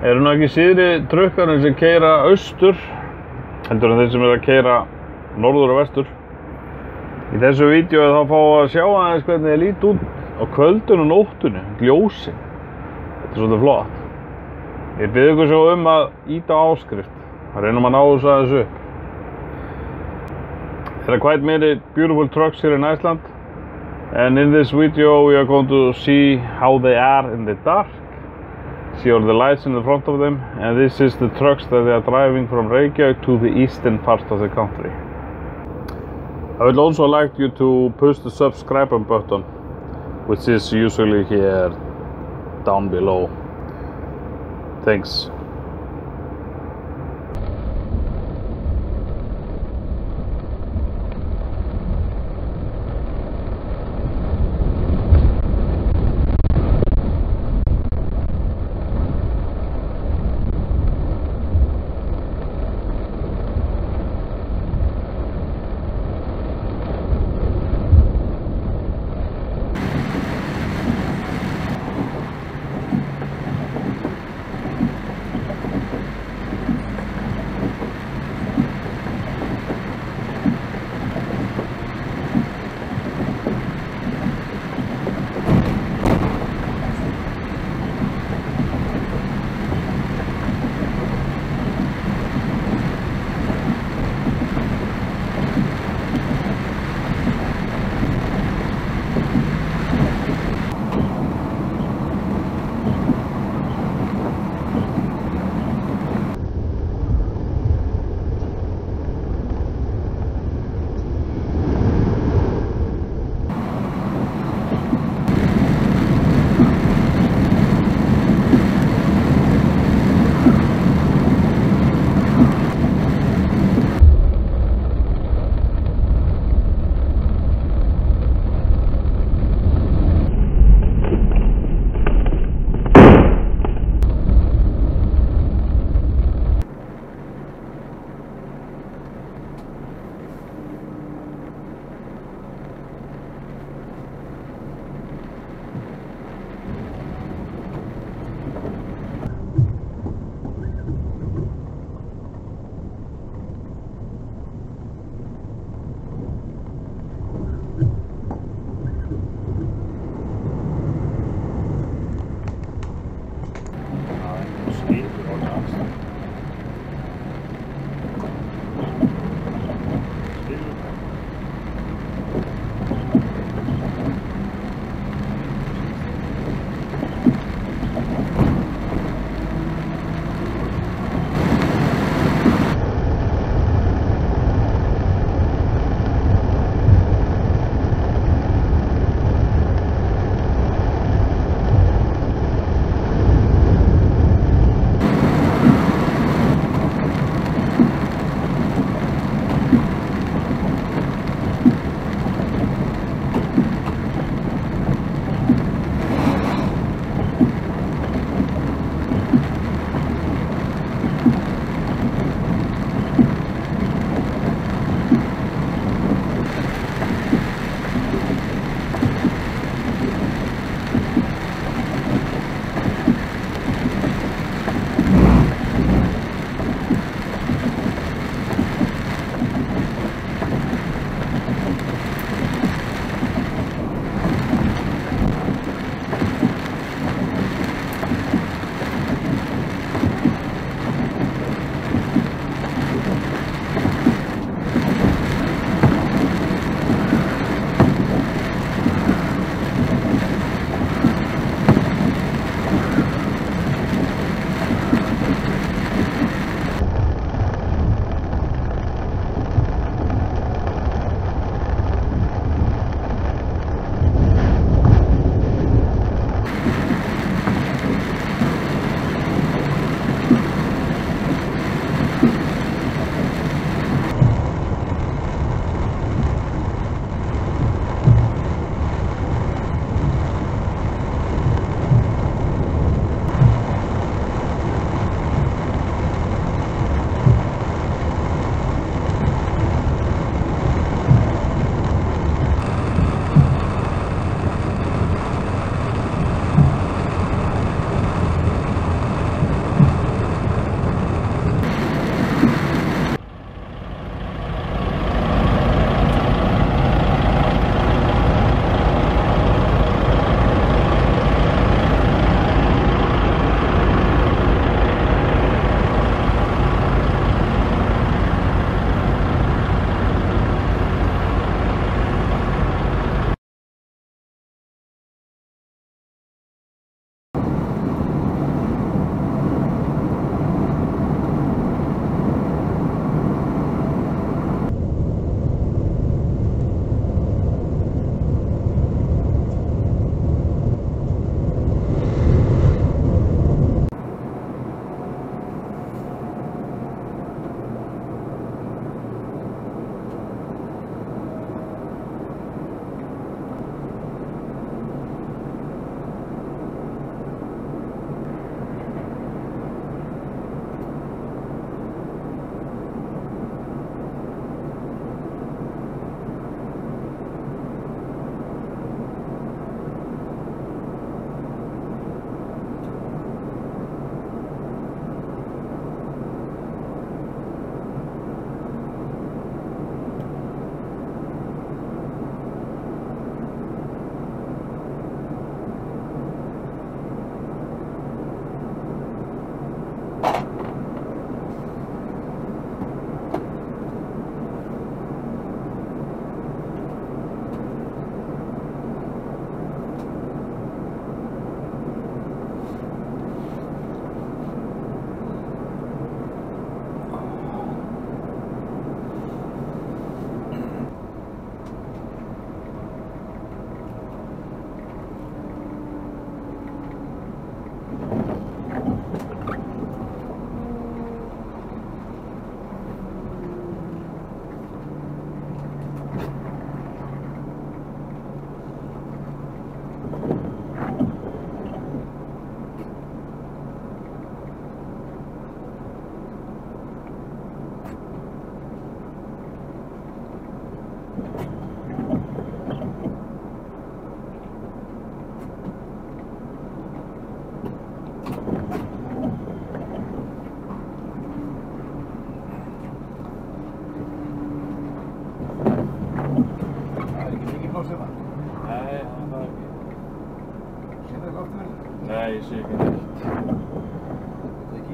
Eru nú ekki síðri trukkarnir sem keyra austur heldur en þeir sem eru að keyra norður og vestur. Í þessu vídeói þá fáum við að sjá aðeins hvernig þeir líti út á kvöldinu og nóttunni, ljósin. Þetta er svolítið flott. Ég bið ykkur svo að íta á áskrift. Reynum að ná þessu aðeins upp. There are quite many beautiful trucks here in Iceland. And in this video we are going to see how they are in the dark. See all the lights in the front of them. And this is the trucks that they are driving from Reykjavík to the eastern part of the country. I would also like you to push the subscribe button, which is usually here down below. Thanks.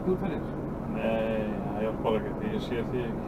ekki útferðir? Nei, það hjálpar ekkert, ég sé því ekki.